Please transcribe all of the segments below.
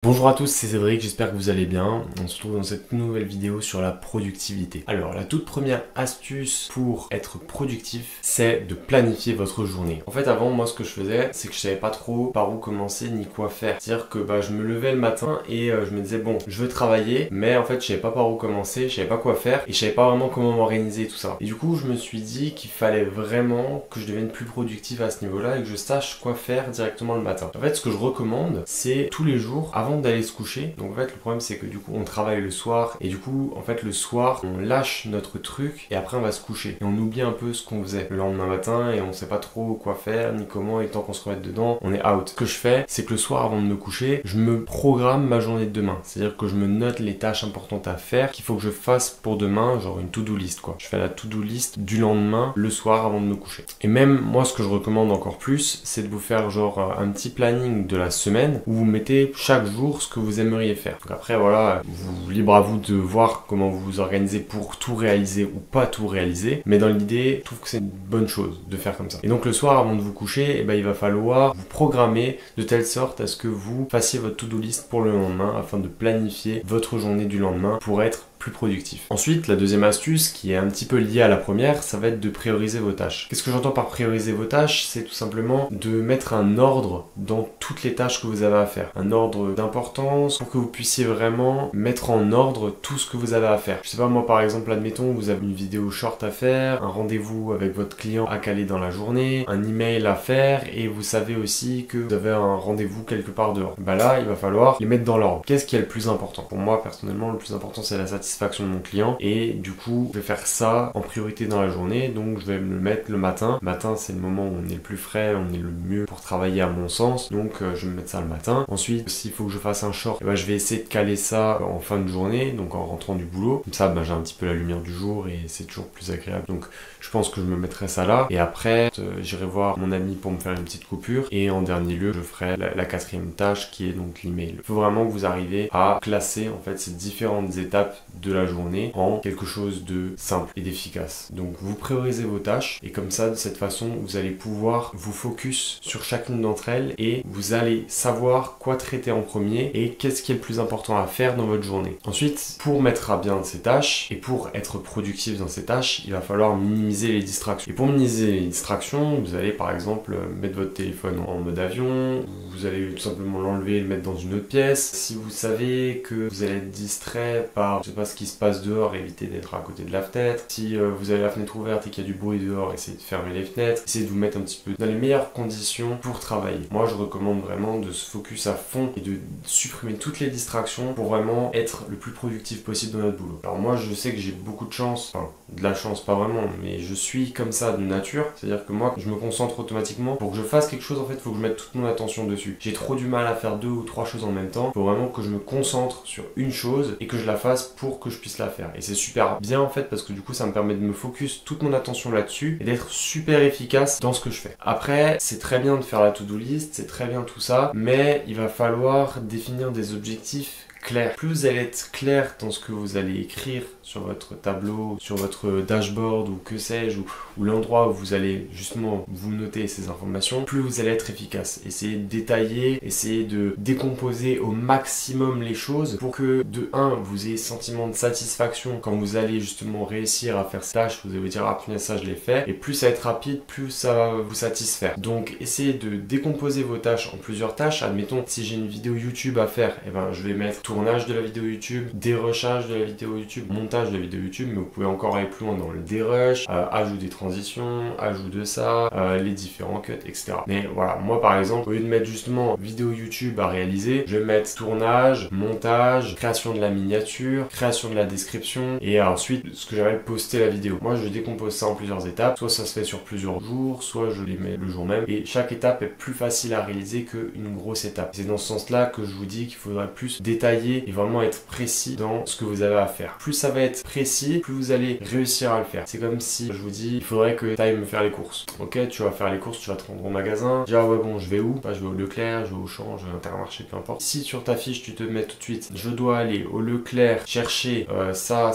Bonjour à tous, c'est Cédric, j'espère que vous allez bien. On se retrouve dans cette nouvelle vidéo sur la productivité. Alors, la toute première astuce pour être productif, c'est de planifier votre journée. En fait, avant, moi, ce que je faisais, c'est que je savais pas trop par où commencer ni quoi faire. C'est-à-dire que je me levais le matin et je me disais, bon, je veux travailler, mais en fait, je savais pas par où commencer, je savais pas quoi faire et je savais pas vraiment comment m'organiser tout ça. Et du coup, je me suis dit qu'il fallait vraiment que je devienne plus productif à ce niveau-là et que je sache quoi faire directement le matin. En fait, ce que je recommande, c'est tous les jours, avant d'aller se coucher. Donc en fait le problème c'est que du coup on travaille le soir et du coup en fait le soir on lâche notre truc et après on va se coucher et on oublie un peu ce qu'on faisait le lendemain matin et on sait pas trop quoi faire ni comment et tant qu'on se remette dedans on est out. Ce que je fais c'est que le soir avant de me coucher je me programme ma journée de demain, c'est à dire que je me note les tâches importantes à faire qu'il faut que je fasse pour demain, genre une to-do list quoi. Je fais la to-do list du lendemain le soir avant de me coucher. Et même moi ce que je recommande encore plus c'est de vous faire genre un petit planning de la semaine où vous mettez chaque jour ce que vous aimeriez faire. Donc après voilà, libre à vous de voir comment vous vous organisez pour tout réaliser ou pas tout réaliser, mais dans l'idée, je trouve que c'est une bonne chose de faire comme ça. Et donc le soir avant de vous coucher, il va falloir vous programmer de telle sorte à ce que vous fassiez votre to-do list pour le lendemain afin de planifier votre journée du lendemain pour être plus productif. Ensuite, la deuxième astuce qui est un petit peu liée à la première, ça va être de prioriser vos tâches. Qu'est-ce que j'entends par prioriser vos tâches? C'est tout simplement de mettre un ordre dans toutes les tâches que vous avez à faire. Un ordre d'importance pour que vous puissiez vraiment mettre en ordre tout ce que vous avez à faire. Je sais pas, moi par exemple, admettons, vous avez une vidéo short à faire, un rendez-vous avec votre client à caler dans la journée, un email à faire et vous savez aussi que vous avez un rendez-vous quelque part dehors. Là, il va falloir les mettre dans l'ordre. Qu'est-ce qui est le plus important? Pour moi, personnellement, le plus important, c'est la satisfaction de mon client et du coup je vais faire ça en priorité dans la journée, donc je vais me le mettre le matin. Le matin c'est le moment où on est le plus frais, on est le mieux pour travailler à mon sens, donc je vais me mettre ça le matin. Ensuite s'il faut que je fasse un short, je vais essayer de caler ça en fin de journée, donc en rentrant du boulot, comme ça j'ai un petit peu la lumière du jour et c'est toujours plus agréable, donc je pense que je me mettrai ça là et après j'irai voir mon ami pour me faire une petite coupure et en dernier lieu je ferai la quatrième tâche qui est donc l'email. Il faut vraiment que vous arrivez à classer en fait ces différentes étapes de la journée en quelque chose de simple et d'efficace. Donc vous priorisez vos tâches et comme ça de cette façon vous allez pouvoir vous focus sur chacune d'entre elles et vous allez savoir quoi traiter en premier et qu'est-ce qui est le plus important à faire dans votre journée. Ensuite, pour mettre à bien ces tâches et pour être productif dans ces tâches, il va falloir minimiser les distractions. Et pour minimiser les distractions, vous allez par exemple mettre votre téléphone en mode avion, vous allez tout simplement l'enlever et le mettre dans une autre pièce. Si vous savez que vous allez être distrait par, je sais pas, ce qui se passe dehors, évitez d'être à côté de la fenêtre. Si vous avez la fenêtre ouverte et qu'il y a du bruit dehors, essayez de fermer les fenêtres. Essayez de vous mettre un petit peu dans les meilleures conditions pour travailler. Moi, je recommande vraiment de se focus à fond et de supprimer toutes les distractions pour vraiment être le plus productif possible dans notre boulot. Alors moi, je sais que j'ai beaucoup de chance, enfin, de la chance pas vraiment, mais je suis comme ça de nature. C'est-à-dire que moi, je me concentre automatiquement. Pour que je fasse quelque chose, en fait, il faut que je mette toute mon attention dessus. J'ai trop du mal à faire 2 ou 3 choses en même temps. Il faut vraiment que je me concentre sur une chose et que je la fasse pour que je puisse la faire. Et c'est super bien en fait parce que du coup ça me permet de me focus toute mon attention là-dessus et d'être super efficace dans ce que je fais. Après, c'est très bien de faire la to-do list, c'est très bien tout ça, mais il va falloir définir des objectifs clair. Plus vous allez être clair dans ce que vous allez écrire sur votre tableau, sur votre dashboard ou que sais-je, ou l'endroit où vous allez justement vous noter ces informations, plus vous allez être efficace. Essayez de détailler, essayez de décomposer au maximum les choses pour que de 1, vous ayez sentiment de satisfaction quand vous allez justement réussir à faire ces tâches, vous allez vous dire ah punaise ça je l'ai fait, et plus ça va être rapide, plus ça va vous satisfaire. Donc essayez de décomposer vos tâches en plusieurs tâches. Admettons si j'ai une vidéo YouTube à faire, je vais mettre tournage de la vidéo YouTube, dérushage de la vidéo YouTube, montage de la vidéo YouTube, mais vous pouvez encore aller plus loin dans le dérush, ajout des transitions, ajout de ça, les différents cuts, etc. Mais voilà, moi par exemple, au lieu de mettre justement vidéo YouTube à réaliser, je vais mettre tournage, montage, création de la miniature, création de la description, et ensuite ce que j'appelle poster la vidéo. Moi je décompose ça en plusieurs étapes, soit ça se fait sur plusieurs jours, soit je les mets le jour même, et chaque étape est plus facile à réaliser qu'une grosse étape. C'est dans ce sens-là que je vous dis qu'il faudrait plus détailler détailler et vraiment être précis dans ce que vous avez à faire. Plus ça va être précis, plus vous allez réussir à le faire. C'est comme si je vous dis, il faudrait que tu ailles me faire les courses. Ok, tu vas faire les courses, tu vas te rendre au magasin. Dire ouais bon, je vais où? Bah, je vais au Leclerc, je vais au Auchan, je vais à Intermarché, peu importe. Si sur ta fiche tu te mets tout de suite, je dois aller au Leclerc chercher ça,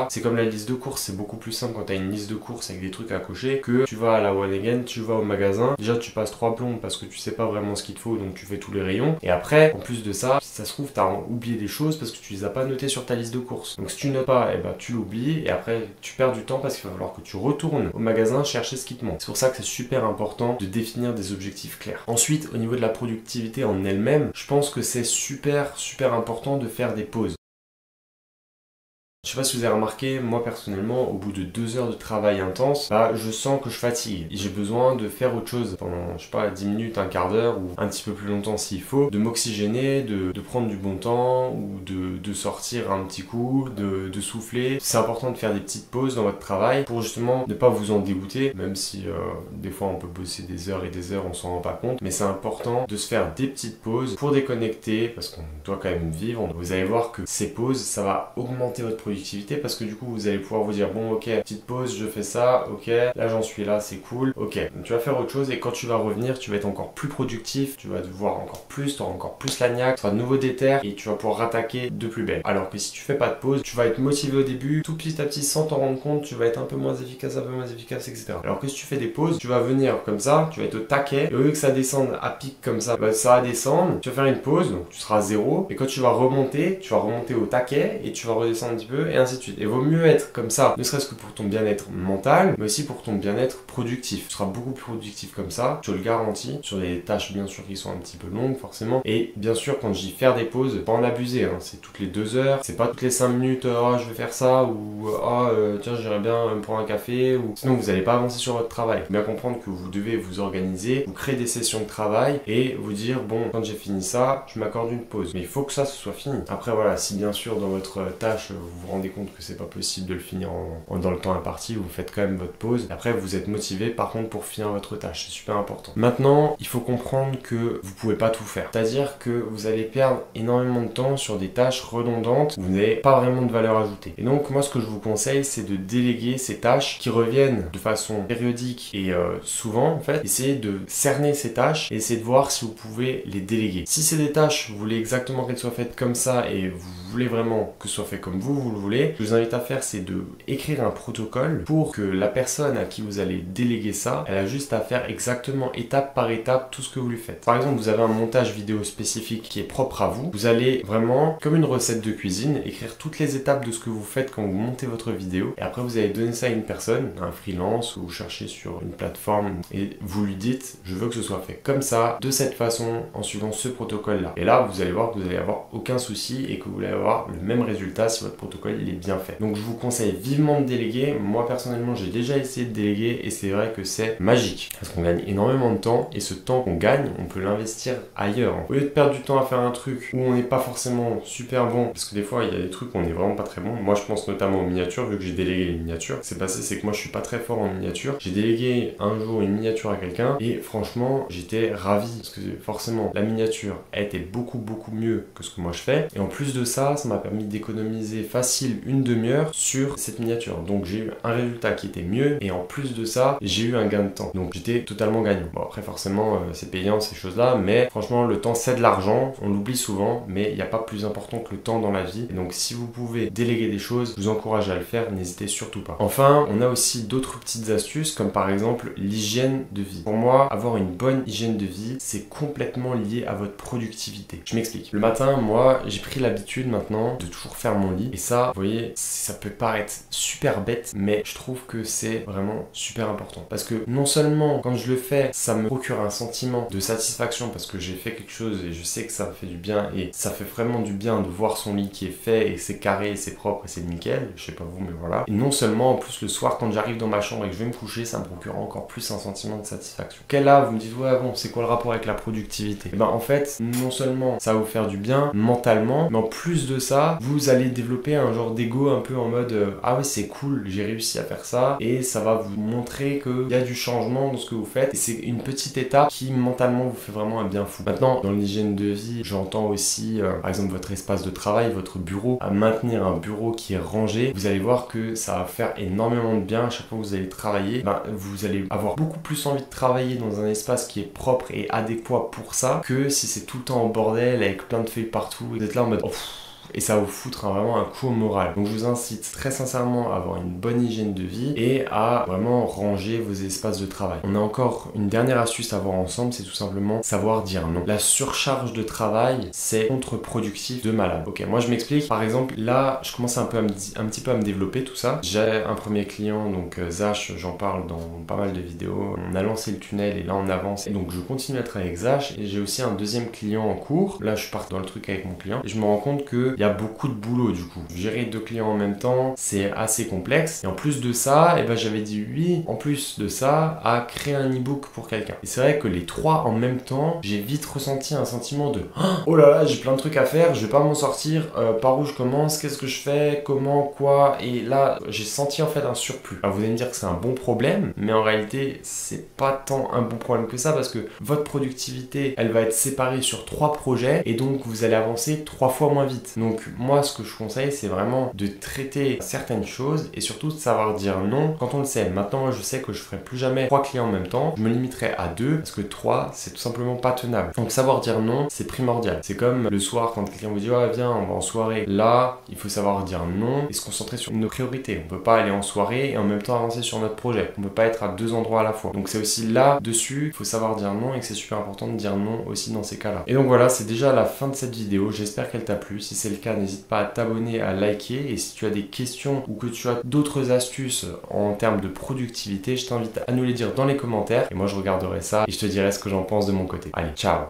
c'est comme la liste de courses. C'est beaucoup plus simple quand tu as une liste de courses avec des trucs à cocher que tu vas à la One Again, tu vas au magasin. Déjà tu passes 3 plombes parce que tu sais pas vraiment ce qu'il te faut, donc tu fais tous les rayons. Et après, en plus de ça, si ça se trouve, tu as oublié des choses parce que tu les as pas notées sur ta liste de courses. Donc si tu notes pas, et ben tu l'oublies et après tu perds du temps parce qu'il va falloir que tu retournes au magasin chercher ce qui te manque. C'est pour ça que c'est super important de définir des objectifs clairs. Ensuite, au niveau de la productivité en elle-même, je pense que c'est super important de faire des pauses. Je sais pas si vous avez remarqué, moi personnellement, au bout de 2 heures de travail intense, bah, je sens que je fatigue. J'ai besoin de faire autre chose pendant, je sais pas, 10 minutes, un quart d'heure ou un petit peu plus longtemps s'il faut, de m'oxygéner, de prendre du bon temps ou de sortir un petit coup, de souffler. C'est important de faire des petites pauses dans votre travail pour justement ne pas vous en dégoûter, même si des fois on peut bosser des heures et des heures, on s'en rend pas compte, mais c'est important de se faire des petites pauses pour déconnecter parce qu'on doit quand même vivre. Vous allez voir que ces pauses, ça va augmenter votre productivité parce que du coup vous allez pouvoir vous dire bon ok, petite pause, je fais ça, ok, là j'en suis là, c'est cool, ok. Donc, tu vas faire autre chose et quand tu vas revenir, tu vas être encore plus productif, tu vas devoir encore plus, tu auras encore plus la niaque, tu seras de nouveau déter et tu vas pouvoir rattaquer de plus belle. Alors que si tu fais pas de pause, tu vas être motivé au début, tout petit à petit sans t'en rendre compte, tu vas être un peu moins efficace, etc. Alors que si tu fais des pauses, tu vas venir comme ça, tu vas être au taquet, et au lieu que ça descende à pic comme ça, bah, ça va descendre, tu vas faire une pause, donc tu seras à 0, et quand tu vas remonter au taquet et tu vas redescendre un petit peu et ainsi de suite. Et vaut mieux être comme ça, ne serait-ce que pour ton bien-être mental, mais aussi pour ton bien-être productif. Tu seras beaucoup plus productif comme ça, je te le garantis, sur des tâches bien sûr qui sont un petit peu longues forcément. Et bien sûr, quand je dis faire des pauses, pas en abuser, hein. C'est toutes les 2 heures, c'est pas toutes les 5 minutes, oh je vais faire ça, ou tiens j'irais bien me prendre un café, ou sinon vous n'allez pas avancer sur votre travail. Bien comprendre que vous devez vous organiser, vous créer des sessions de travail et vous dire bon, quand j'ai fini ça, je m'accorde une pause. Mais il faut que ça ce soit fini. Après voilà, si bien sûr dans votre tâche vous vous rendez compte que c'est pas possible de le finir dans le temps imparti, vous faites quand même votre pause. Et après vous êtes motivé par contre pour finir votre tâche, c'est super important. Maintenant, il faut comprendre que vous pouvez pas tout faire. C'est-à-dire que vous allez perdre énormément de temps sur des tâches redondantes où vous n'avez pas vraiment de valeur ajoutée. Et donc moi ce que je vous conseille, c'est de déléguer ces tâches qui reviennent de façon périodique et souvent en fait. Essayez de cerner ces tâches et essayez de voir si vous pouvez les déléguer. Si c'est des tâches, vous voulez exactement qu'elles soient faites comme ça et vous voulez vraiment que ce soit fait comme vous le voulez, ce que je vous invite à faire, c'est de écrire un protocole pour que la personne à qui vous allez déléguer ça, elle a juste à faire exactement étape par étape tout ce que vous lui faites. Par exemple, vous avez un montage vidéo spécifique qui est propre à vous. Vous allez vraiment, comme une recette de cuisine, écrire toutes les étapes de ce que vous faites quand vous montez votre vidéo. Et après, vous allez donner ça à une personne, un freelance, ou vous cherchez sur une plateforme et vous lui dites, je veux que ce soit fait comme ça, de cette façon, en suivant ce protocole-là. Et là, vous allez voir que vous allez avoir aucun souci et que vous allez avoir le même résultat si votre protocole il est bien fait. Donc je vous conseille vivement de déléguer. Moi personnellement j'ai déjà essayé de déléguer et c'est vrai que c'est magique parce qu'on gagne énormément de temps et ce temps qu'on gagne on peut l'investir ailleurs. Au lieu de perdre du temps à faire un truc où on n'est pas forcément super bon, parce que des fois il y a des trucs où on n'est vraiment pas très bon. Moi je pense notamment aux miniatures, vu que j'ai délégué les miniatures. Ce qui s'est passé c'est que moi je suis pas très fort en miniature. J'ai délégué un jour une miniature à quelqu'un et franchement j'étais ravi parce que forcément la miniature a été beaucoup mieux que ce que moi je fais et en plus de ça, ça m'a permis d'économiser facile une demi-heure sur cette miniature. Donc j'ai eu un résultat qui était mieux et en plus de ça, j'ai eu un gain de temps. Donc j'étais totalement gagnant. Bon après forcément c'est payant ces choses-là, mais franchement le temps c'est de l'argent, on l'oublie souvent, mais il n'y a pas plus important que le temps dans la vie. Et donc si vous pouvez déléguer des choses, je vous encourage à le faire, n'hésitez surtout pas. Enfin, on a aussi d'autres petites astuces comme par exemple l'hygiène de vie. Pour moi, avoir une bonne hygiène de vie, c'est complètement lié à votre productivité. Je m'explique. Le matin, moi, j'ai pris l'habitude maintenant de toujours faire mon lit. Et ça, vous voyez, ça peut paraître super bête, mais je trouve que c'est vraiment super important. Parce que non seulement quand je le fais, ça me procure un sentiment de satisfaction parce que j'ai fait quelque chose et je sais que ça me fait du bien et ça fait vraiment du bien de voir son lit qui est fait et c'est carré et c'est propre et c'est nickel. Je sais pas vous, mais voilà. Et non seulement, en plus, le soir, quand j'arrive dans ma chambre et que je vais me coucher, ça me procure encore plus un sentiment de satisfaction. Ok, là, vous me dites, ouais, bon, c'est quoi le rapport avec la productivité? Et ben, en fait, non seulement ça va vous faire du bien mentalement, mais en plus de ça, vous allez développer un genre d'ego un peu en mode ah oui c'est cool, j'ai réussi à faire ça, et ça va vous montrer qu'il y a du changement dans ce que vous faites, et c'est une petite étape qui mentalement vous fait vraiment un bien fou. Maintenant, dans l'hygiène de vie, j'entends aussi par exemple votre espace de travail, votre bureau, à maintenir un bureau qui est rangé. Vous allez voir que ça va faire énormément de bien à chaque fois que vous allez travailler. Vous allez avoir beaucoup plus envie de travailler dans un espace qui est propre et adéquat pour ça, que si c'est tout le temps en bordel avec plein de feuilles partout, vous êtes là en mode oh, et ça va vous foutre vraiment un coup au moral. Donc je vous incite très sincèrement à avoir une bonne hygiène de vie et à vraiment ranger vos espaces de travail. On a encore une dernière astuce à voir ensemble, c'est tout simplement savoir dire non. La surcharge de travail, c'est contre-productif de malade. Ok, moi je m'explique. Par exemple, là, je commence un petit peu à me développer tout ça. J'ai un premier client, donc Zach, j'en parle dans pas mal de vidéos. On a lancé le tunnel et là on avance. Et donc je continue à travailler avec Zach et j'ai aussi un deuxième client en cours. Là, je pars dans le truc avec mon client et je me rends compte que il y a beaucoup de boulot du coup. Gérer 2 clients en même temps, c'est assez complexe. Et en plus de ça, j'avais dit oui, en plus de ça, à créer un e-book pour quelqu'un. Et c'est vrai que les 3 en même temps, j'ai vite ressenti un sentiment de oh là là, j'ai plein de trucs à faire, je vais pas m'en sortir, par où je commence, qu'est-ce que je fais, comment, quoi. Et là, j'ai senti en fait un surplus. Alors vous allez me dire que c'est un bon problème, mais en réalité, c'est pas tant un bon problème que ça parce que votre productivité, elle va être séparée sur 3 projets et donc vous allez avancer 3 fois moins vite. Donc moi ce que je conseille c'est vraiment de traiter certaines choses et surtout de savoir dire non quand on le sait. Maintenant moi je sais que je ferai plus jamais 3 clients en même temps, je me limiterai à 2 parce que 3 c'est tout simplement pas tenable. Donc savoir dire non c'est primordial. C'est comme le soir quand quelqu'un vous dit ouais viens on va en soirée, là il faut savoir dire non et se concentrer sur nos priorités. On peut pas aller en soirée et en même temps avancer sur notre projet. On peut pas être à 2 endroits à la fois. Donc c'est aussi là dessus, il faut savoir dire non et que c'est super important de dire non aussi dans ces cas-là. Et donc voilà, c'est déjà la fin de cette vidéo, j'espère qu'elle t'a plu. Si c'est le cas, n'hésite pas à t'abonner, à liker, et si tu as des questions ou que tu as d'autres astuces en termes de productivité, je t'invite à nous les dire dans les commentaires et moi je regarderai ça et je te dirai ce que j'en pense de mon côté. Allez, ciao!